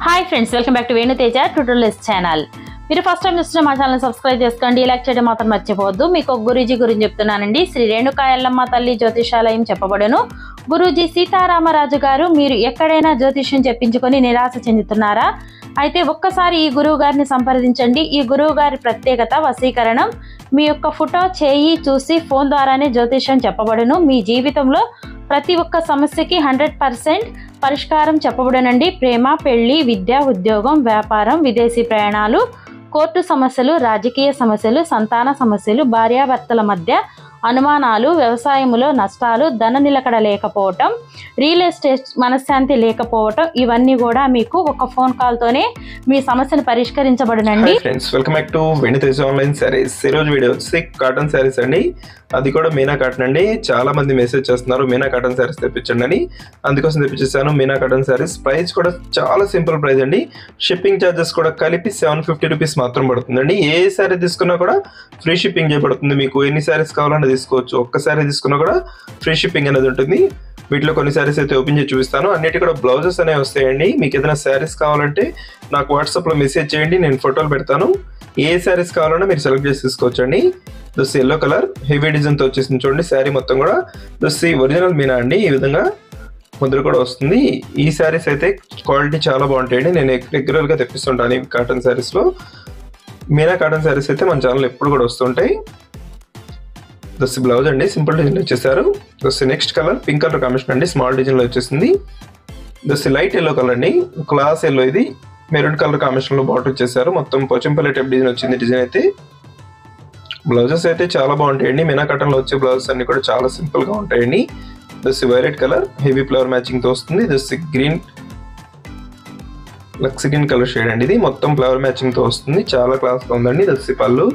Hi friends, welcome back to Venu Teja tutorials channel. మీరు first time చూస్తున్న మా ఛానల్ సబ్స్క్రైబ్ చేసుకోండి, లైక్ చేయడం మాత్రం మర్చిపోవద్దు. మీకు ఒక గురూజీ గురించి చెప్తున్నానండి. శ్రీ రేణుకా ఎల్లమ్మ తల్లి జ్యోతిషాలయం చెప్పబడును. గురూజీ సీతారామరాజు గారు. మీరు ఎక్కడైనా జ్యోతిష్యం చెప్పించుకొని నిరాశ చెందుతున్నారా? అయితే ఒక్కసారి ఈ గురువు గారిని సంప్రదించండి. ఈ గురువు గారి ప్రత్యేకత వశీకరణం. మీ యొక్క ఫోటో చేయి చూసి ఫోన్ ద్వారానే జ్యోతిష్యం చెప్పబడును. మీ జీవితంలో ప్రతి ఒక్క సమస్యకి 100% పరిష్కారం చెప్పబడునండి. ప్రేమ, పెళ్లి, విద్య, ఉద్యోగం, వ్యాపారం, విదేశీ ప్రయాణాలు, కోర్టు సమస్యలు, రాజకీయ సమస్యలు, సంతాన సమస్యలు, భార్యాభర్తల మధ్య అనుమానాలు, వ్యవసాయంలో నష్టాలు, ధన నిలకడ లేకపోవటం, రియల్ ఎస్టేట్ మనశ్శాంతి లేకపోవటం, ఇవన్నీ కూడా మీకు ఒక ఫోన్ కాల్ తోనే మీ సమస్యను పరిష్కరించబడునండి. ఫ్రెండ్స్, వెల్కమ్ బ్యాక్ టు వెను తేజ ఆన్లైన్ సారీస్. ఈ రోజు వీడియో వచ్చి కాటన్ సారీస్ అండి. అది కూడా మీనా కాటన్ అండి. చాలా మంది మెసేజ్ చేస్తున్నారు మీనా కాటన్ సారీస్ తెప్పించండి అని, అందుకోసం తెప్పించేసాను మీనా కాటన్ సారీస్. ప్రైస్ కూడా చాలా సింపుల్ ప్రైస్ అండి. షిప్పింగ్ ఛార్జెస్ కూడా కలిపి 750 రూపీస్ మాత్రం పడుతుందండి. ఏ సారీ తీసుకున్నా కూడా ఫ్రీ షిప్పింగ్ చేయబడుతుంది. మీకు ఎన్ని సారీస్ కావాలన్నా తీసుకోవచ్చు. ఒక్క సారీ తీసుకున్నా కూడా ఫ్రీ షిప్పింగ్ అనేది ఉంటుంది. వీటిలో కొన్ని సారీస్ అయితే ఓపెన్ చేసి చూపిస్తాను. అన్నిటి కూడా బ్లౌజెస్ అనేవి వస్తాయండి. మీకు ఏదైనా సారీస్ కావాలంటే నాకు వాట్సాప్లో మెసేజ్ చేయండి, నేను ఫోటోలు పెడతాను. ఏ సారీస్ కావాలన్నా మీరు సెలెక్ట్ చేసి తీసుకోవచ్చండి. దస్ ఎల్లో కలర్ హెవీ డిజైన్తో వచ్చేసింది చూడండి. శారీ మొత్తం కూడా దస్ ఒరిజినల్ మీనా అండి. ఈ విధంగా ముద్ర కూడా వస్తుంది. ఈ శారీస్ అయితే క్వాలిటీ చాలా బాగుంటాయండి. నేను రెగ్యులర్గా తెప్పిస్తుంటాను ఈ కాటన్ శారీస్లో. మీనా కాటన్ శారీస్ అయితే మన ఛానల్ ఎప్పుడు కూడా వస్తుంటాయి. దస్ బ్లౌజ్ అండి, సింపుల్ డిజైన్ వచ్చేసారు. This next colour pink colour combination అండి, స్మాల్ డిజైన్లో వచ్చేసింది. దస్ లైట్ ఎల్లో కలర్ అండి, క్లాస్ ఎల్లో. ఇది మెరూన్ కలర్ కాంబినేషన్లో బార్డర్ వచ్చేసారు. మొత్తం పోచంపల్లి టైప్ డిజైన్ వచ్చింది. డిజైన్ అయితే బ్లౌజెస్ అయితే చాలా బాగుంటాయండి. మీనా కాటన్లో వచ్చే బ్లౌజెస్ అన్ని కూడా చాలా సింపుల్గా ఉంటాయండి. This violet colour heavy flower మ్యాచింగ్తో వస్తుంది. దస్ గ్రీన్ లక్స్ గ్రీన్ కలర్ షేడ్ అండి. ఇది మొత్తం ఫ్లవర్ మ్యాచింగ్తో వస్తుంది. చాలా క్లాస్గా ఉందండి. దస్ పళ్ళు.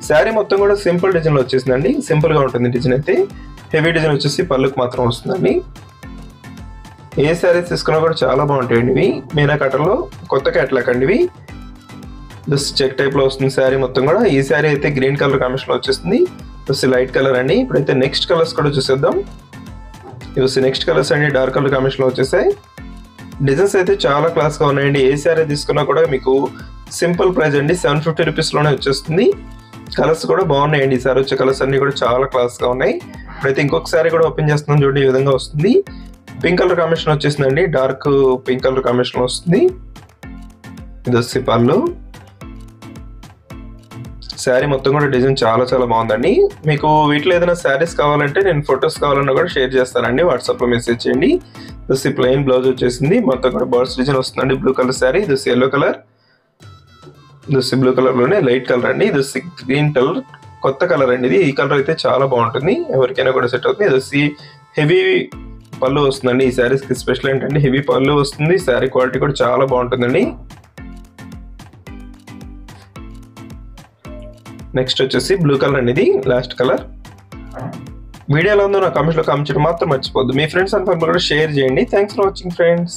శారీ మొత్తం కూడా సింపుల్ డిజైన్లో వచ్చేసిందండి. సింపుల్గా ఉంటుంది డిజైన్ అయితే. హెవీ డిజైన్ వచ్చేసి పళ్ళుకి మాత్రం వస్తుందండి. ఏ శారీస్ తీసుకున్నా కూడా చాలా బాగుంటాయండి. ఇవి మీనా కాటన్లో కొత్త క్యాటలాగ్ అండి. ఇవి దస్ చెక్ టైప్లో వస్తుంది శారీ మొత్తం కూడా. ఈ శారీ అయితే గ్రీన్ కలర్ కాంబినేషన్లో వచ్చేస్తుంది. దస్ లైట్ కలర్ అండి. ఇప్పుడైతే నెక్స్ట్ కలర్స్ కూడా చూసేద్దాం. ఇవి నెక్స్ట్ కలర్స్ అండి, డార్క్ కలర్ కాంబినేషన్లో వచ్చేసాయి. డిజైన్స్ అయితే చాలా క్లాస్గా ఉన్నాయండి. ఏ శారీ తీసుకున్నా కూడా మీకు సింపుల్ ప్రైస్ అండి, 750 రూపీస్లోనే వచ్చేస్తుంది. కలర్స్ కూడా బాగున్నాయండి. ఈసారి వచ్చే కలర్స్ అన్ని కూడా చాలా క్లాస్గా ఉన్నాయి. ఇప్పుడైతే ఇంకొక శారీ కూడా ఓపెన్ చేస్తున్నాం చూడండి. ఈ విధంగా వస్తుంది. పింక్ కలర్ కాంబినేషన్ వచ్చేసిందండి. డార్క్ పింక్ కలర్ కాంబినేషన్ వస్తుంది. ఇది వచ్చి పళ్ళు. శారీ మొత్తం కూడా డిజైన్ చాలా చాలా బాగుందండి. మీకు వీటిలో ఏదైనా శారీస్ కావాలంటే నేను ఫొటోస్ కావాలన్నా కూడా షేర్ చేస్తానండి. వాట్సాప్లో మెసేజ్ చేయండి. దస్ ప్లెయిన్ బ్లౌజ్ వచ్చేసింది. మొత్తం కూడా బర్డ్స్ డిజైన్ వస్తుందండి. Blue colour sari. This yellow colour. This blue కలర్లోనే లైట్ కలర్ అండి. దస్ గ్రీన్ కలర్ కొత్త కలర్ అండి. ఇది ఈ కలర్ అయితే చాలా బాగుంటుంది, ఎవరికైనా కూడా సెట్ అవుతుంది. దస్ హెవీ పళ్ళు వస్తుందండి. ఈ శారీస్కి స్పెషల్ ఏంటంటే హెవీ పళ్ళు వస్తుంది. శారీ క్వాలిటీ కూడా చాలా బాగుంటుందండి. నెక్స్ట్ వచ్చేసి బ్లూ కలర్ అండి. ఇది లాస్ట్ కలర్. వీడియోలో ఉందో నా కామెంట్స్లో కామెంట్ చేయడం మాత్రం మర్చిపోద్దు. మీ ఫ్రెండ్స్ అండ్ ఫ్యామిలీ కూడా షేర్ చేయండి. Thanks for watching friends.